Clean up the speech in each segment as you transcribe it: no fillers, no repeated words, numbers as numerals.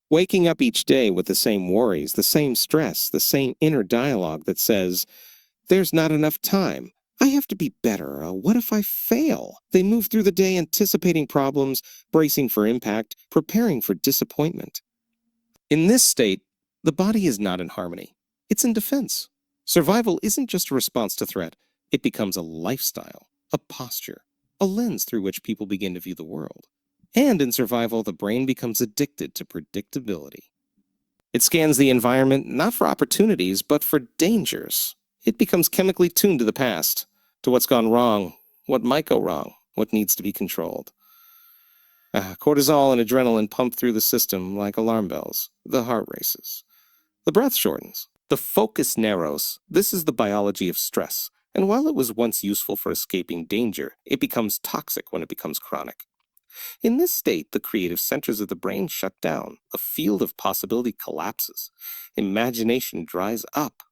Waking up each day with the same worries, the same stress, the same inner dialogue that says, there's not enough time. I have to be better. What if I fail? They move through the day anticipating problems, bracing for impact, preparing for disappointment. In this state, the body is not in harmony. It's in defense. Survival isn't just a response to threat. It becomes a lifestyle, a posture, a lens through which people begin to view the world. And in survival, the brain becomes addicted to predictability. It scans the environment not for opportunities, but for dangers. It becomes chemically tuned to the past, to what's gone wrong, what might go wrong, what needs to be controlled. Cortisol and adrenaline pump through the system like alarm bells. The heart races. The breath shortens. The focus narrows. This is the biology of stress. And while it was once useful for escaping danger, it becomes toxic when it becomes chronic. In this state, the creative centers of the brain shut down. A field of possibility collapses. Imagination dries up.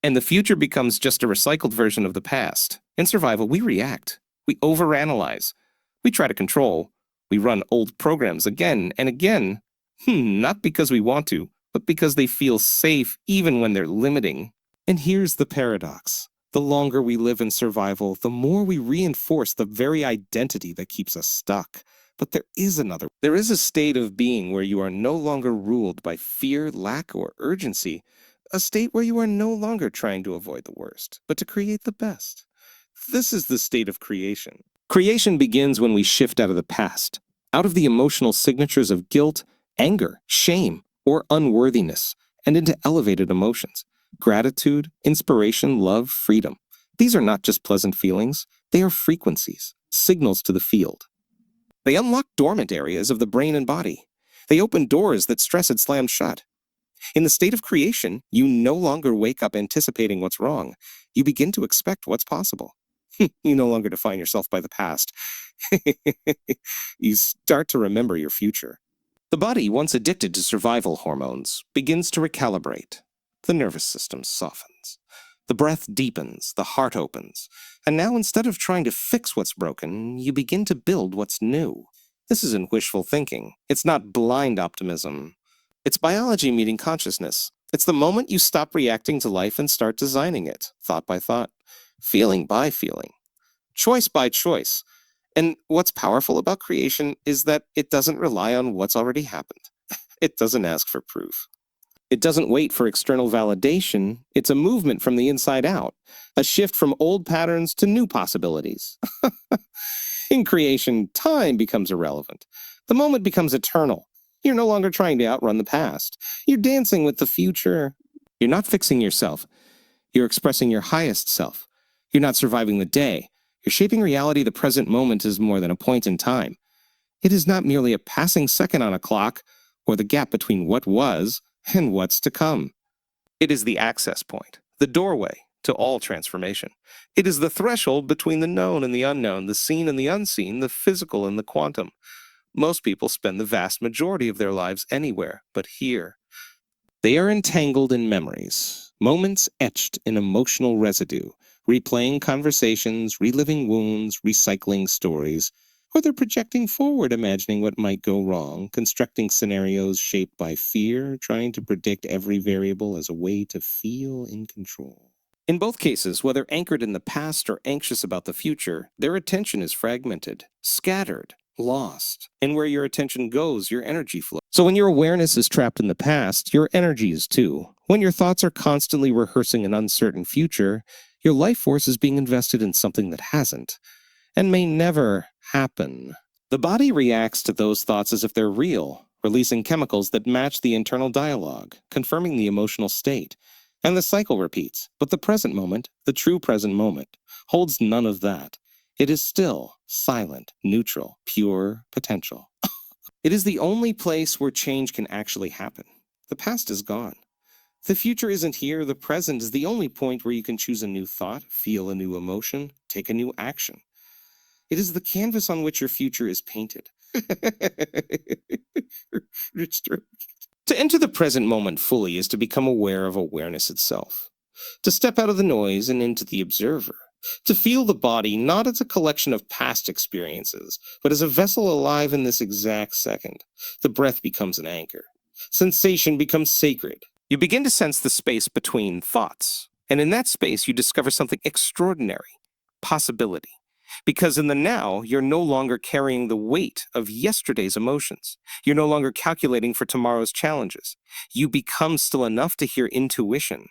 And the future becomes just a recycled version of the past. In survival, we react. We overanalyze. We try to control. We run old programs again and again. Not because we want to, but because they feel safe even when they're limiting. And here's the paradox. The longer we live in survival, the more we reinforce the very identity that keeps us stuck. But there is a state of being where you are no longer ruled by fear, lack, or urgency. A state where you are no longer trying to avoid the worst, but to create the best. This is the state of creation. Creation begins when we shift out of the past, out of the emotional signatures of guilt, anger, shame, or unworthiness, and into elevated emotions. Gratitude, inspiration, love, freedom. These are not just pleasant feelings. They are frequencies, signals to the field. They unlock dormant areas of the brain and body. They open doors that stress had slammed shut. In the state of creation, you no longer wake up anticipating what's wrong. You begin to expect what's possible. You no longer define yourself by the past. You start to remember your future. The body, once addicted to survival hormones, begins to recalibrate. The nervous system softens. The breath deepens, the heart opens. And now, instead of trying to fix what's broken, you begin to build what's new. This isn't wishful thinking. It's not blind optimism. It's biology meeting consciousness. It's the moment you stop reacting to life and start designing it, thought by thought, feeling by feeling, choice by choice. And what's powerful about creation is that it doesn't rely on what's already happened. It doesn't ask for proof. It doesn't wait for external validation. It's a movement from the inside out, a shift from old patterns to new possibilities. In creation, time becomes irrelevant. The moment becomes eternal. You're no longer trying to outrun the past. You're dancing with the future. You're not fixing yourself. You're expressing your highest self. You're not surviving the day. You're shaping reality. The present moment is more than a point in time. It is not merely a passing second on a clock or the gap between what was and what's to come. It is the access point, the doorway to all transformation. It is the threshold between the known and the unknown, the seen and the unseen, the physical and the quantum. Most people spend the vast majority of their lives anywhere but here. They are entangled in memories, moments etched in emotional residue, replaying conversations, reliving wounds, recycling stories, or they're projecting forward, imagining what might go wrong, constructing scenarios shaped by fear, trying to predict every variable as a way to feel in control. In both cases, whether anchored in the past or anxious about the future, their attention is fragmented, scattered, lost. And where your attention goes, your energy flows. So when your awareness is trapped in the past, your energy is too. When your thoughts are constantly rehearsing an uncertain future, your life force is being invested in something that hasn't and may never happen. The body reacts to those thoughts as if they're real, releasing chemicals that match the internal dialogue, confirming the emotional state. And the cycle repeats. But the present moment, the true present moment, holds none of that. It is still, silent, neutral, pure potential. It is the only place where change can actually happen. The past is gone. The future isn't here. The present is the only point where you can choose a new thought, feel a new emotion, take a new action. It is the canvas on which your future is painted. It's true. To enter the present moment fully is to become aware of awareness itself. To step out of the noise and into the observer. To feel the body not as a collection of past experiences, but as a vessel alive in this exact second. The breath becomes an anchor. Sensation becomes sacred. You begin to sense the space between thoughts. And in that space, you discover something extraordinary, possibility. Because in the now, you're no longer carrying the weight of yesterday's emotions. You're no longer calculating for tomorrow's challenges. You become still enough to hear intuition,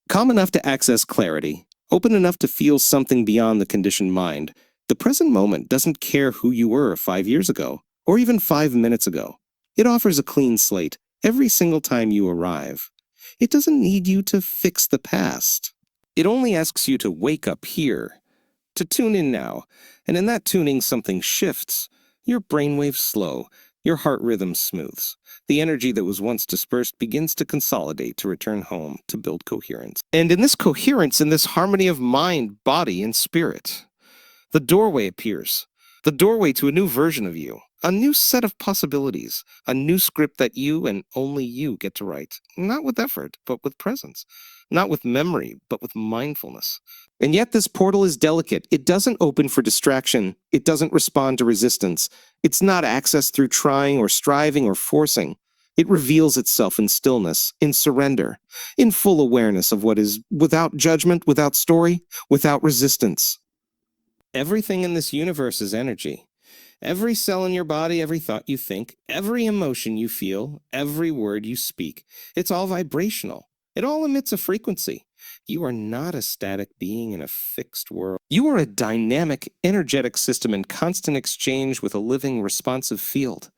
calm enough to access clarity, open enough to feel something beyond the conditioned mind. The present moment doesn't care who you were 5 years ago, or even 5 minutes ago. It offers a clean slate every single time you arrive. It doesn't need you to fix the past. It only asks you to wake up here, to tune in now, and in that tuning something shifts. Your brainwaves slow, your heart rhythm smooths. The energy that was once dispersed begins to consolidate, to return home, to build coherence. And in this coherence, in this harmony of mind, body, and spirit, the doorway appears. The doorway to a new version of you, a new set of possibilities, a new script that you and only you get to write. Not with effort, but with presence. Not with memory, but with mindfulness. And yet this portal is delicate. It doesn't open for distraction. It doesn't respond to resistance. It's not accessed through trying or striving or forcing. It reveals itself in stillness, in surrender, in full awareness of what is, without judgment, without story, without resistance. Everything in this universe is energy. Every cell in your body, every thought you think, every emotion you feel, every word you speak, it's all vibrational. It all emits a frequency. You are not a static being in a fixed world. You are a dynamic, energetic system in constant exchange with a living, responsive field.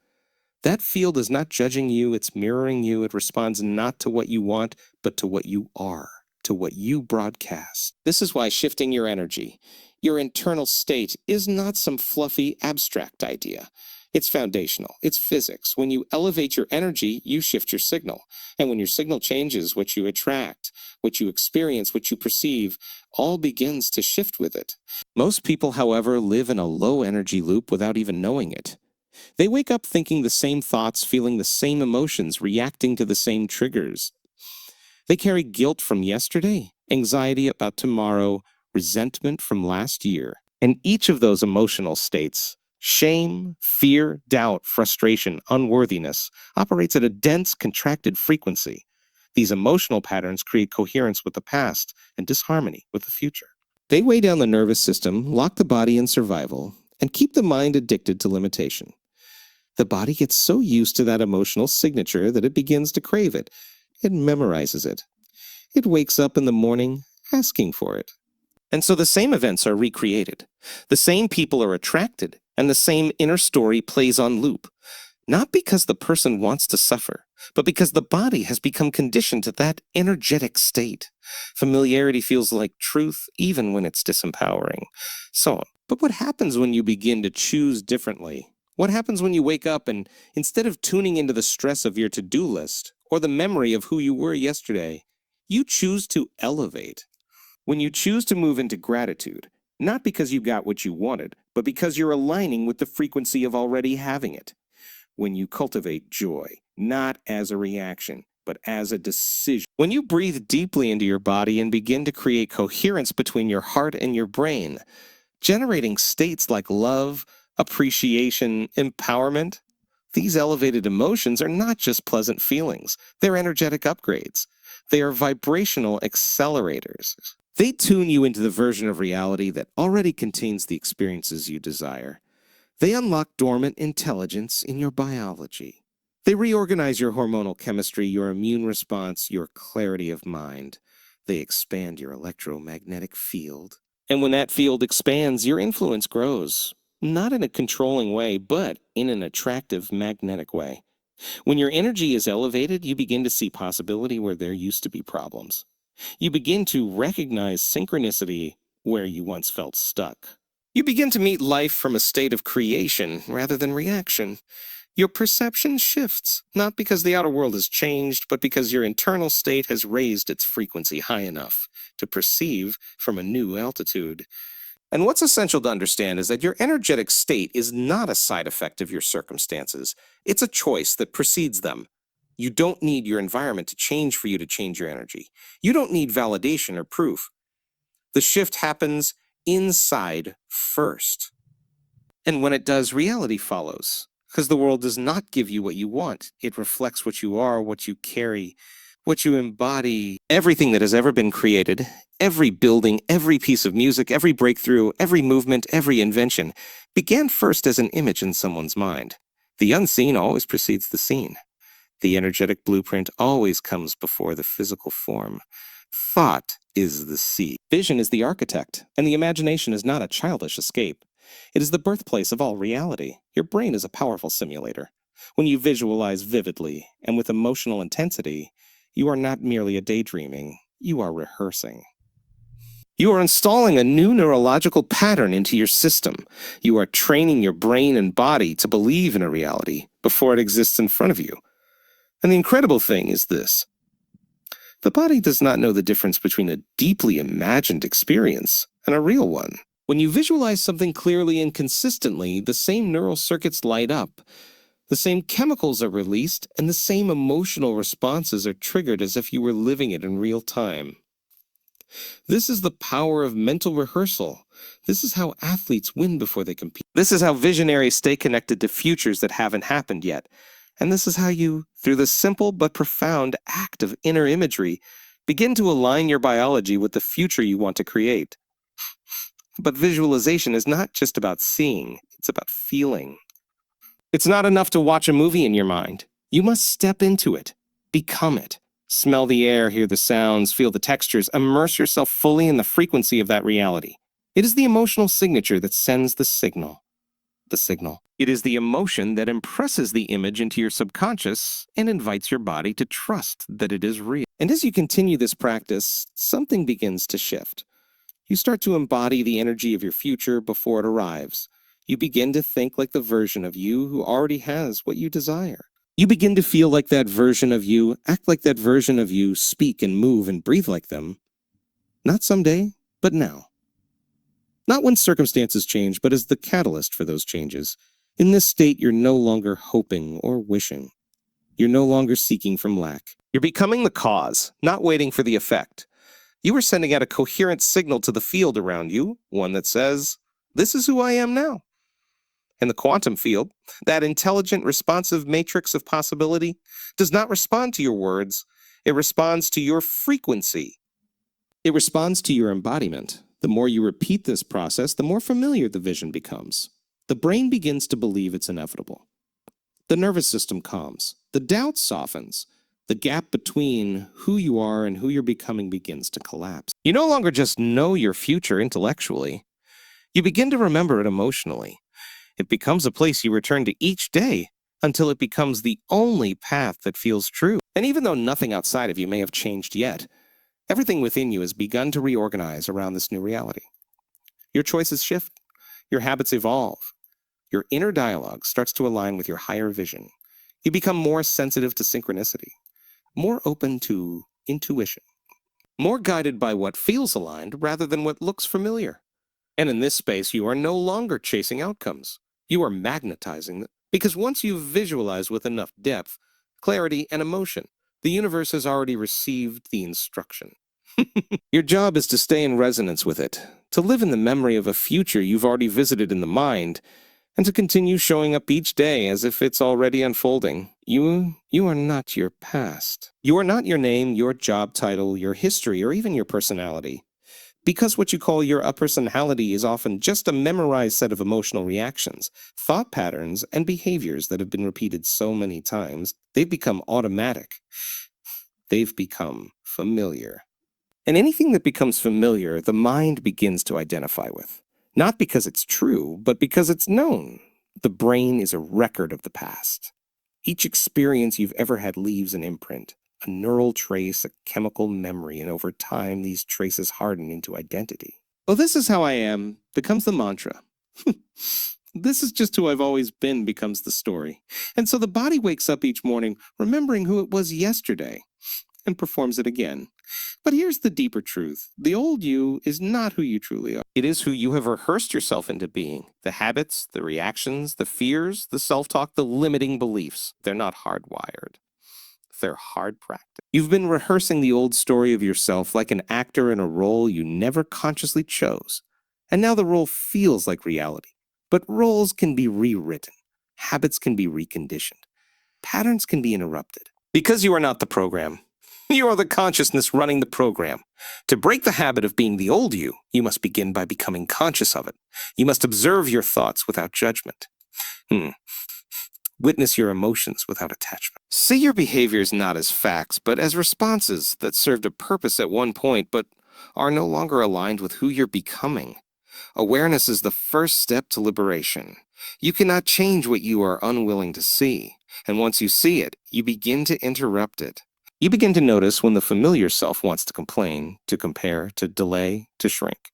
That field is not judging you, it's mirroring you. It responds not to what you want, but to what you are, to what you broadcast. This is why shifting your energy, your internal state, is not some fluffy, abstract idea. It's foundational. It's physics. When you elevate your energy, you shift your signal. And when your signal changes, what you attract, what you experience, what you perceive, all begins to shift with it. Most people, however, live in a low energy loop without even knowing it. They wake up thinking the same thoughts, feeling the same emotions, reacting to the same triggers. They carry guilt from yesterday, anxiety about tomorrow, resentment from last year. And each of those emotional states, shame, fear, doubt, frustration, unworthiness, operates at a dense, contracted frequency. These emotional patterns create coherence with the past and disharmony with the future. They weigh down the nervous system, lock the body in survival, and keep the mind addicted to limitation. The body gets so used to that emotional signature that it begins to crave it. It memorizes it. It wakes up in the morning asking for it. And so the same events are recreated. The same people are attracted, and the same inner story plays on loop. Not because the person wants to suffer, but because the body has become conditioned to that energetic state. Familiarity feels like truth even when it's disempowering. So on. But what happens when you begin to choose differently? What happens when you wake up and instead of tuning into the stress of your to-do list or the memory of who you were yesterday, you choose to elevate? When you choose to move into gratitude, not because you got what you wanted, but because you're aligning with the frequency of already having it. When you cultivate joy, not as a reaction, but as a decision. When you breathe deeply into your body and begin to create coherence between your heart and your brain, generating states like love, appreciation, empowerment, these elevated emotions are not just pleasant feelings. They're energetic upgrades. They are vibrational accelerators. They tune you into the version of reality that already contains the experiences you desire. They unlock dormant intelligence in your biology. They reorganize your hormonal chemistry, your immune response, your clarity of mind. They expand your electromagnetic field. And when that field expands, your influence grows. Not in a controlling way, but in an attractive, magnetic way. When your energy is elevated, you begin to see possibility where there used to be problems. You begin to recognize synchronicity where you once felt stuck. You begin to meet life from a state of creation rather than reaction. Your perception shifts, not because the outer world has changed, but because your internal state has raised its frequency high enough to perceive from a new altitude. And what's essential to understand is that your energetic state is not a side effect of your circumstances. It's a choice that precedes them. You don't need your environment to change for you to change your energy. You don't need validation or proof. The shift happens inside first. And when it does, reality follows. Because the world does not give you what you want. It reflects what you are, what you carry, what you embody. Everything that has ever been created, every building, every piece of music, every breakthrough, every movement, every invention, began first as an image in someone's mind. The unseen always precedes the seen. The energetic blueprint always comes before the physical form. Thought is the seed. Vision is the architect, and the imagination is not a childish escape. It is the birthplace of all reality. Your brain is a powerful simulator. When you visualize vividly and with emotional intensity, you are not merely daydreaming, you are rehearsing. You are installing a new neurological pattern into your system. You are training your brain and body to believe in a reality before it exists in front of you. And the incredible thing is this. The body does not know the difference between a deeply imagined experience and a real one. When you visualize something clearly and consistently, the same neural circuits light up, the same chemicals are released, and the same emotional responses are triggered as if you were living it in real time. This is the power of mental rehearsal. This is how athletes win before they compete. This is how visionaries stay connected to futures that haven't happened yet. And this is how you, through the simple but profound act of inner imagery, begin to align your biology with the future you want to create. But visualization is not just about seeing, it's about feeling. It's not enough to watch a movie in your mind. You must step into it, become it. Smell the air, hear the sounds, feel the textures, immerse yourself fully in the frequency of that reality. It is the emotional signature that sends the signal. It is the emotion that impresses the image into your subconscious and invites your body to trust that it is real. And as you continue this practice, something begins to shift. You start to embody the energy of your future before it arrives. You begin to think like the version of you who already has what you desire. You begin to feel like that version of you, act like that version of you, speak and move and breathe like them. Not someday, but now. Not when circumstances change, but as the catalyst for those changes. In this state, you're no longer hoping or wishing. You're no longer seeking from lack. You're becoming the cause, not waiting for the effect. You are sending out a coherent signal to the field around you, one that says, "This is who I am now." And the quantum field, that intelligent, responsive matrix of possibility, does not respond to your words. It responds to your frequency. It responds to your embodiment. The more you repeat this process, the more familiar the vision becomes. The brain begins to believe it's inevitable. The nervous system calms. The doubt softens. The gap between who you are and who you're becoming begins to collapse. You no longer just know your future intellectually. You begin to remember it emotionally. It becomes a place you return to each day until it becomes the only path that feels true. And even though nothing outside of you may have changed yet, everything within you has begun to reorganize around this new reality. Your choices shift. Your habits evolve. Your inner dialogue starts to align with your higher vision. You become more sensitive to synchronicity, more open to intuition, more guided by what feels aligned rather than what looks familiar. And in this space, you are no longer chasing outcomes. You are magnetizing them. Because once you've visualized with enough depth, clarity, and emotion, the universe has already received the instruction. Your job is to stay in resonance with it, to live in the memory of a future you've already visited in the mind, and to continue showing up each day as if it's already unfolding. You are not your past. You are not your name, your job title, your history, or even your personality. Because what you call your personality is often just a memorized set of emotional reactions, thought patterns, and behaviors that have been repeated so many times, they've become automatic. They've become familiar. And anything that becomes familiar, the mind begins to identify with. Not because it's true, but because it's known. The brain is a record of the past. Each experience you've ever had leaves an imprint, a neural trace, a chemical memory, and over time, these traces harden into identity. "Oh, this is how I am," becomes the mantra. "This is just who I've always been," becomes the story. And so the body wakes up each morning remembering who it was yesterday and performs it again. But here's the deeper truth. The old you is not who you truly are. It is who you have rehearsed yourself into being. The habits, the reactions, the fears, the self-talk, the limiting beliefs. They're not hardwired. They're hard practice. You've been rehearsing the old story of yourself like an actor in a role you never consciously chose. And now the role feels like reality. But roles can be rewritten. Habits can be reconditioned. Patterns can be interrupted. Because you are not the program. You are the consciousness running the program. To break the habit of being the old you must begin by becoming conscious of it. You must observe your thoughts without judgment. Witness your emotions without attachment. See your behaviors not as facts, but as responses that served a purpose at one point, but are no longer aligned with who you're becoming. Awareness is the first step to liberation. You cannot change what you are unwilling to see, and once you see it, you begin to interrupt it. You begin to notice when the familiar self wants to complain, to compare, to delay, to shrink.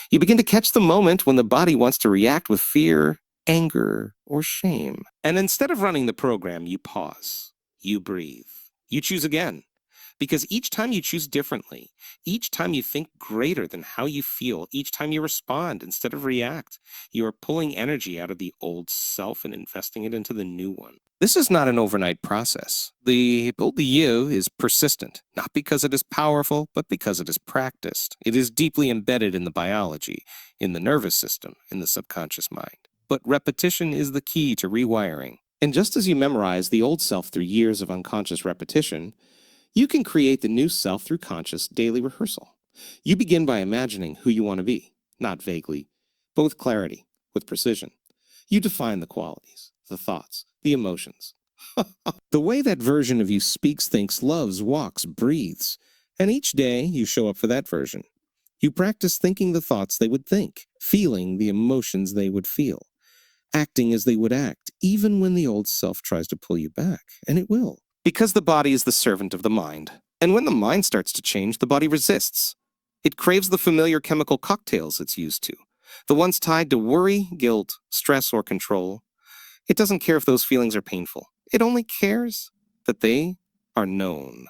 You begin to catch the moment when the body wants to react with fear, anger, or shame. And instead of running the program, you pause. You breathe. You choose again. Because each time you choose differently, each time you think greater than how you feel, each time you respond instead of react, you are pulling energy out of the old self and investing it into the new one. This is not an overnight process. The old you is persistent, not because it is powerful, but because it is practiced. It is deeply embedded in the biology, in the nervous system, in the subconscious mind. But repetition is the key to rewiring. And just as you memorize the old self through years of unconscious repetition, you can create the new self through conscious daily rehearsal. You begin by imagining who you want to be, not vaguely, but with clarity, with precision. You define the qualities, the thoughts, the emotions. The way that version of you speaks, thinks, loves, walks, breathes. And each day you show up for that version. You practice thinking the thoughts they would think, feeling the emotions they would feel, acting as they would act, even when the old self tries to pull you back, and it will. Because the body is the servant of the mind. And when the mind starts to change, the body resists. It craves the familiar chemical cocktails it's used to, the ones tied to worry, guilt, stress, or control. It doesn't care if those feelings are painful. It only cares that they are known.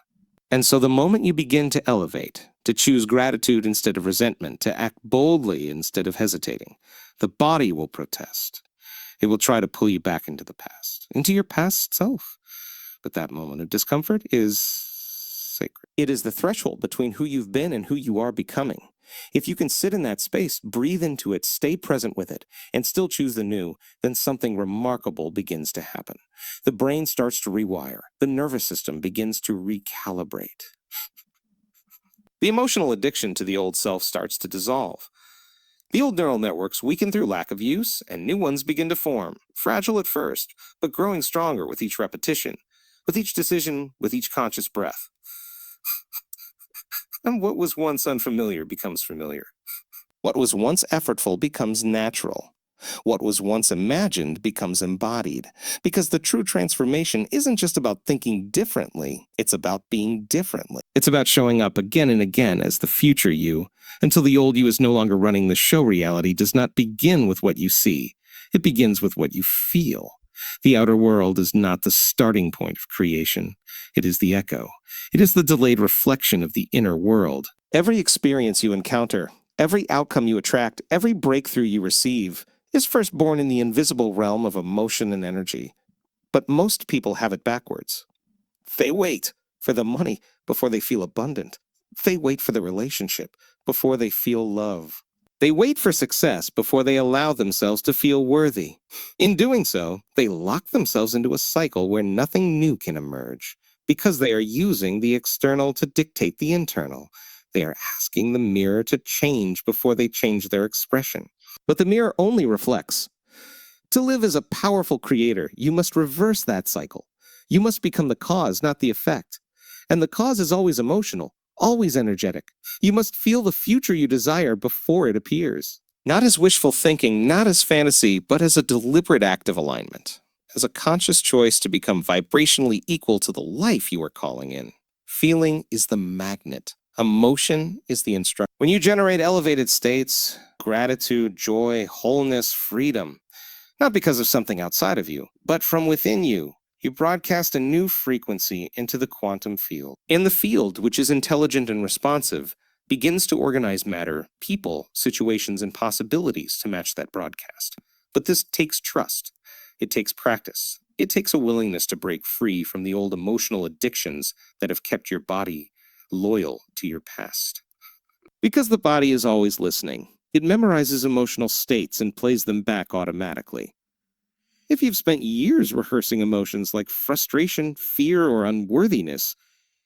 And so the moment you begin to elevate, to choose gratitude instead of resentment, to act boldly instead of hesitating, the body will protest. It will try to pull you back into the past, into your past self. But that moment of discomfort is sacred. It is the threshold between who you've been and who you are becoming. If you can sit in that space, breathe into it, stay present with it, and still choose the new, then something remarkable begins to happen. The brain starts to rewire. The nervous system begins to recalibrate. The emotional addiction to the old self starts to dissolve. The old neural networks weaken through lack of use, and new ones begin to form, fragile at first, but growing stronger with each repetition. With each decision, with each conscious breath. And what was once unfamiliar becomes familiar. What was once effortful becomes natural. What was once imagined becomes embodied. Because the true transformation isn't just about thinking differently, it's about being differently. It's about showing up again and again as the future you, until the old you is no longer running the show. Reality does not begin with what you see. It begins with what you feel. The outer world is not the starting point of creation. It is the echo. It is the delayed reflection of the inner world. Every experience you encounter, every outcome you attract, every breakthrough you receive is first born in the invisible realm of emotion and energy. But most people have it backwards. They wait for the money before they feel abundant. They wait for the relationship before they feel love. They wait for success before they allow themselves to feel worthy. In doing so, they lock themselves into a cycle where nothing new can emerge, because they are using the external to dictate the internal. They are asking the mirror to change before they change their expression. But the mirror only reflects. To live as a powerful creator, you must reverse that cycle. You must become the cause, not the effect. And the cause is always emotional, always energetic. You must feel the future you desire before it appears. Not as wishful thinking, not as fantasy, but as a deliberate act of alignment. As a conscious choice to become vibrationally equal to the life you are calling in. Feeling is the magnet. Emotion is the instrument. When you generate elevated states, gratitude, joy, wholeness, freedom, not because of something outside of you, but from within you, you broadcast a new frequency into the quantum field. In the field, which is intelligent and responsive, begins to organize matter, people, situations, and possibilities to match that broadcast. But this takes trust. It takes practice. It takes a willingness to break free from the old emotional addictions that have kept your body loyal to your past. Because the body is always listening, it memorizes emotional states and plays them back automatically. If you've spent years rehearsing emotions like frustration, fear, or unworthiness,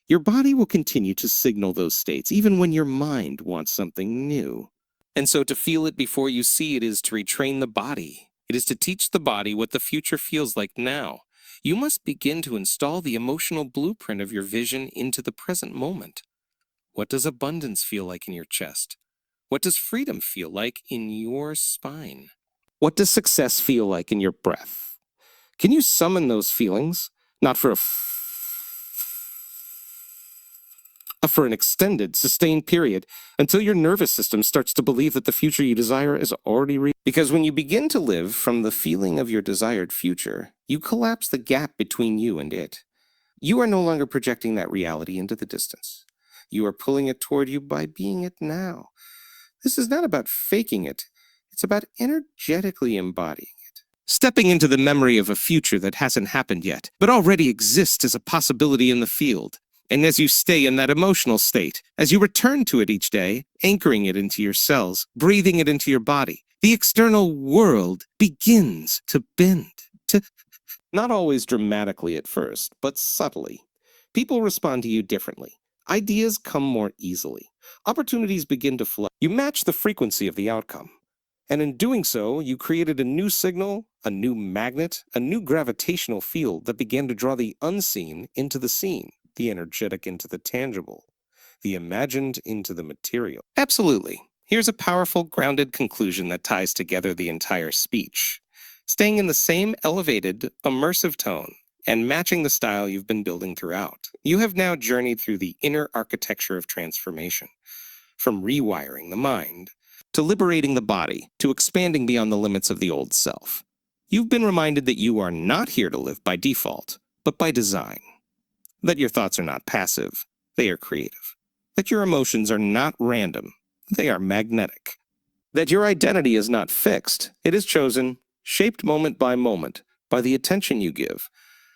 your body will continue to signal those states even when your mind wants something new. And so to feel it before you see it is to retrain the body. It is to teach the body what the future feels like now. You must begin to install the emotional blueprint of your vision into the present moment. What does abundance feel like in your chest? What does freedom feel like in your spine? What does success feel like in your breath? Can you summon those feelings? Not for an extended, sustained period, until your nervous system starts to believe that the future you desire is already real. Because when you begin to live from the feeling of your desired future, you collapse the gap between you and it. You are no longer projecting that reality into the distance. You are pulling it toward you by being it now. This is not about faking it. It's about energetically embodying it. Stepping into the memory of a future that hasn't happened yet, but already exists as a possibility in the field. And as you stay in that emotional state, as you return to it each day, anchoring it into your cells, breathing it into your body, the external world begins to bend, to not always dramatically at first, but subtly. People respond to you differently. Ideas come more easily. Opportunities begin to flow. You match the frequency of the outcome. And in doing so, you created a new signal, a new magnet, a new gravitational field that began to draw the unseen into the seen, the energetic into the tangible, the imagined into the material. Absolutely. Here's a powerful, grounded conclusion that ties together the entire speech. Staying in the same elevated, immersive tone and matching the style you've been building throughout, you have now journeyed through the inner architecture of transformation, from rewiring the mind to liberating the body, to expanding beyond the limits of the old self. You've been reminded that you are not here to live by default, but by design. That your thoughts are not passive, they are creative. That your emotions are not random, they are magnetic. That your identity is not fixed, it is chosen, shaped moment by the attention you give,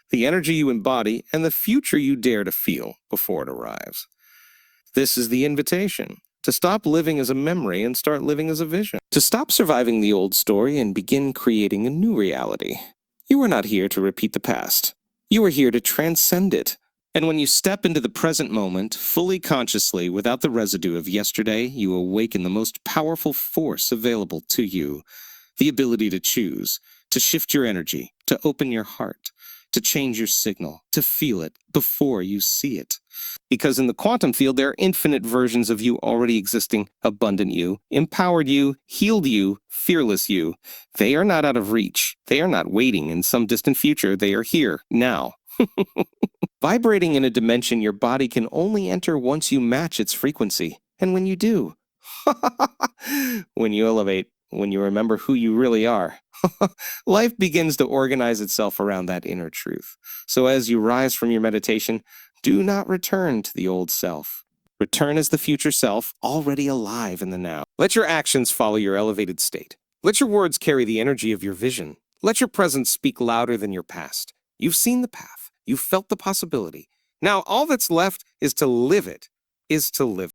the energy you embody, and the future you dare to feel before it arrives. This is the invitation. To stop living as a memory and start living as a vision. To stop surviving the old story and begin creating a new reality. You are not here to repeat the past. You are here to transcend it. And when you step into the present moment, fully consciously, without the residue of yesterday, you awaken the most powerful force available to you. The ability to choose, to shift your energy, to open your heart, to change your signal, to feel it before you see it. Because in the quantum field, there are infinite versions of you already existing, abundant you, empowered you, healed you, fearless you. They are not out of reach. They are not waiting in some distant future. They are here, now. Vibrating in a dimension your body can only enter once you match its frequency. And when you do, when you elevate, when you remember who you really are, life begins to organize itself around that inner truth. So as you rise from your meditation, do not return to the old self. Return as the future self, already alive in the now. Let your actions follow your elevated state. Let your words carry the energy of your vision. Let your presence speak louder than your past. You've seen the path. You've felt the possibility. Now all that's left is to live it, is to live.